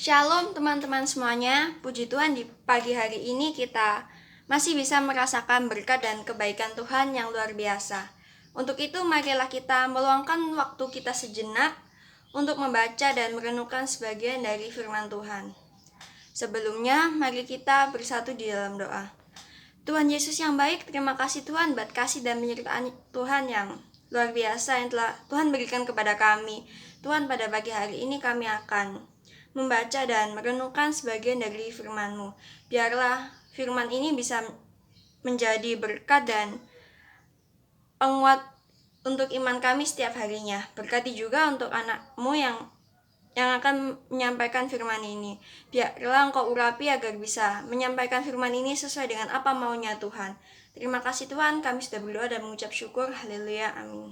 Shalom teman-teman semuanya, puji Tuhan di pagi hari ini kita masih bisa merasakan berkat dan kebaikan Tuhan yang luar biasa. Untuk itu marilah kita meluangkan waktu kita sejenak untuk membaca dan merenungkan sebagian dari firman Tuhan. Sebelumnya mari kita bersatu di dalam doa. Tuhan Yesus yang baik, terima kasih Tuhan buat kasih dan penyertaan Tuhan yang luar biasa yang telah Tuhan berikan kepada kami. Tuhan, pada pagi hari ini kami akan membaca dan merenungkan sebagian dari firman-Mu. Biarlah firman ini bisa menjadi berkat dan penguat untuk iman kami setiap harinya. Berkati juga untuk anak-Mu yang akan menyampaikan firman ini. Biarlah Engkau urapi agar bisa menyampaikan firman ini sesuai dengan apa maunya Tuhan. Terima kasih Tuhan, kami sudah berdoa dan mengucap syukur. Haleluya, amin.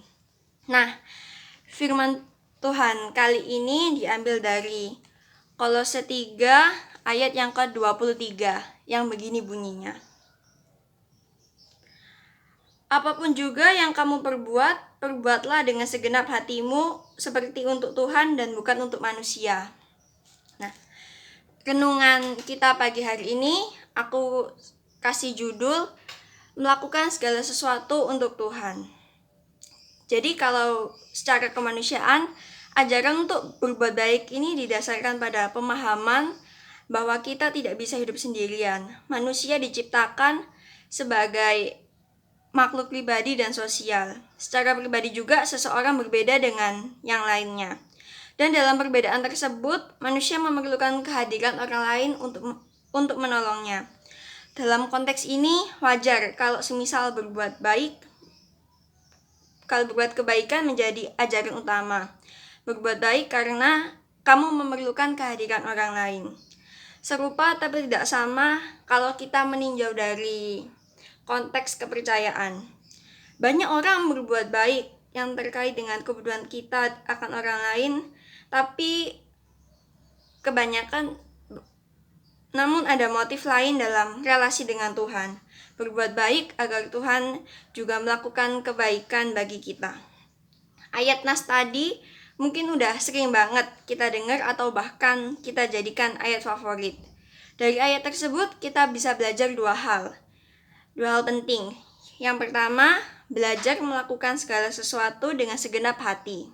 Nah, firman Tuhan kali ini diambil dari Kolose 3 ayat yang ke-23 yang begini bunyinya. Apapun juga yang kamu perbuat, perbuatlah dengan segenap hatimu seperti untuk Tuhan dan bukan untuk manusia. Nah, renungan kita pagi hari ini aku kasih judul melakukan segala sesuatu untuk Tuhan. Jadi kalau secara kemanusiaan, ajaran untuk berbuat baik ini didasarkan pada pemahaman bahwa kita tidak bisa hidup sendirian. Manusia diciptakan sebagai makhluk pribadi dan sosial. Secara pribadi juga seseorang berbeda dengan yang lainnya. Dan dalam perbedaan tersebut, manusia memerlukan kehadiran orang lain untuk menolongnya. Dalam konteks ini, wajar kalau semisal berbuat kebaikan menjadi ajaran utama. Berbuat baik karena kamu memerlukan kehadiran orang lain. Serupa tapi tidak sama kalau kita meninjau dari konteks kepercayaan. Banyak orang berbuat baik yang terkait dengan kebutuhan kita akan orang lain, tapi kebanyakan namun ada motif lain dalam relasi dengan Tuhan. Berbuat baik agar Tuhan juga melakukan kebaikan bagi kita. Ayat nas tadi mungkin udah sering banget kita dengar atau bahkan kita jadikan ayat favorit. Dari ayat tersebut kita bisa belajar dua hal penting. Yang pertama, belajar melakukan segala sesuatu dengan segenap hati.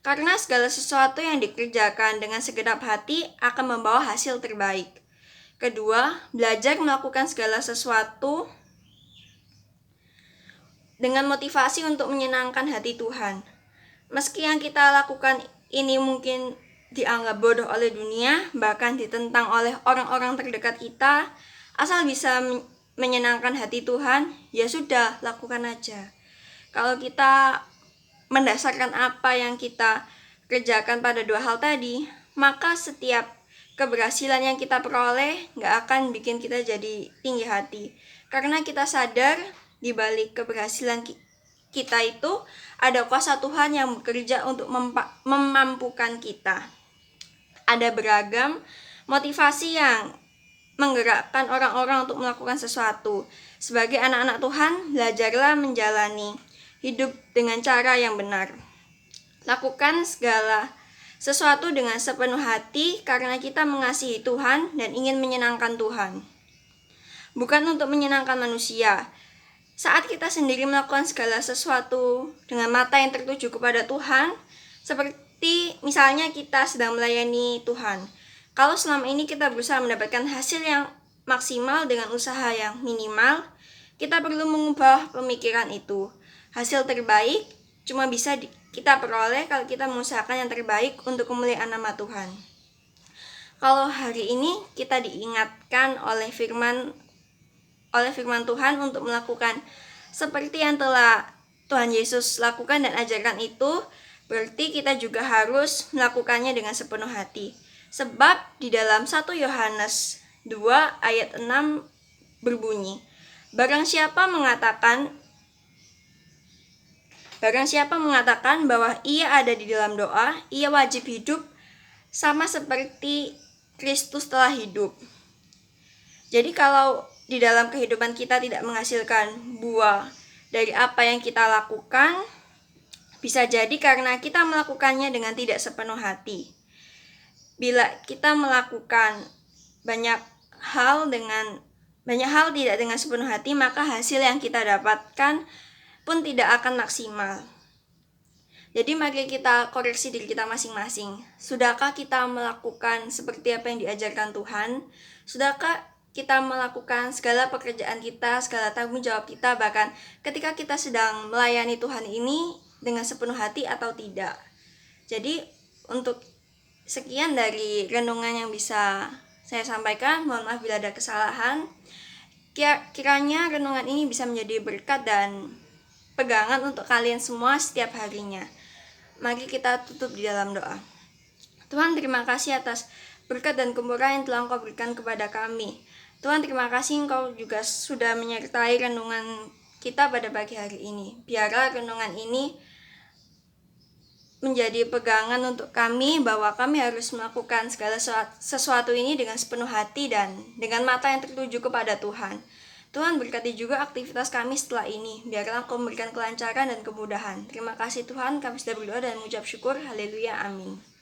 Karena segala sesuatu yang dikerjakan dengan segenap hati akan membawa hasil terbaik. Kedua, belajar melakukan segala sesuatu dengan motivasi untuk menyenangkan hati Tuhan. Meski yang kita lakukan ini mungkin dianggap bodoh oleh dunia, bahkan ditentang oleh orang-orang terdekat kita, asal bisa menyenangkan hati Tuhan, ya sudah, lakukan aja. Kalau kita mendasarkan apa yang kita kerjakan pada dua hal tadi, maka setiap keberhasilan yang kita peroleh gak akan bikin kita jadi tinggi hati. Karena kita sadar di balik keberhasilan kita itu ada kuasa Tuhan yang bekerja untuk memampukan kita. Ada beragam motivasi yang menggerakkan orang-orang untuk melakukan sesuatu. Sebagai anak-anak Tuhan, belajarlah menjalani hidup dengan cara yang benar. Lakukan segala sesuatu dengan sepenuh hati karena kita mengasihi Tuhan dan ingin menyenangkan Tuhan. Bukan untuk menyenangkan manusia. Saat kita sendiri melakukan segala sesuatu dengan mata yang tertuju kepada Tuhan, seperti misalnya kita sedang melayani Tuhan. Kalau selama ini kita berusaha mendapatkan hasil yang maksimal dengan usaha yang minimal, kita perlu mengubah pemikiran itu. Hasil terbaik cuma bisa kita peroleh kalau kita mengusahakan yang terbaik untuk kemuliaan nama Tuhan. Kalau hari ini kita diingatkan oleh firman Tuhan untuk melakukan seperti yang telah Tuhan Yesus lakukan dan ajarkan itu, berarti kita juga harus melakukannya dengan sepenuh hati. Sebab di dalam 1 Yohanes 2 ayat 6 berbunyi, Barang siapa mengatakan bahwa ia ada di dalam doa, ia wajib hidup sama seperti Kristus telah hidup. Jadi kalau di dalam kehidupan kita tidak menghasilkan buah dari apa yang kita lakukan, bisa jadi karena kita melakukannya dengan tidak sepenuh hati. Bila kita melakukan banyak hal tidak dengan sepenuh hati, maka hasil yang kita dapatkan pun tidak akan maksimal. Jadi mari kita koreksi diri kita masing-masing. Sudahkah kita melakukan seperti apa yang diajarkan Tuhan? Sudahkah kita melakukan segala pekerjaan kita, segala tanggung jawab kita, bahkan ketika kita sedang melayani Tuhan ini dengan sepenuh hati atau tidak? Jadi untuk sekian dari renungan yang bisa saya sampaikan. Mohon maaf bila ada kesalahan. Kiranya renungan ini bisa menjadi berkat dan pegangan untuk kalian semua setiap harinya. Mari kita tutup di dalam doa. Tuhan, terima kasih atas berkat dan kemurahan yang telah Engkau berikan kepada kami. Tuhan, terima kasih Engkau juga sudah menyertai renungan kita pada pagi hari ini. Biarlah renungan ini menjadi pegangan untuk kami bahwa kami harus melakukan segala sesuatu ini dengan sepenuh hati dan dengan mata yang tertuju kepada Tuhan. Tuhan, berkati juga aktivitas kami setelah ini. Biarlah Engkau memberikan kelancaran dan kemudahan. Terima kasih Tuhan, kami sudah berdoa dan mengucap syukur. Haleluya, amin.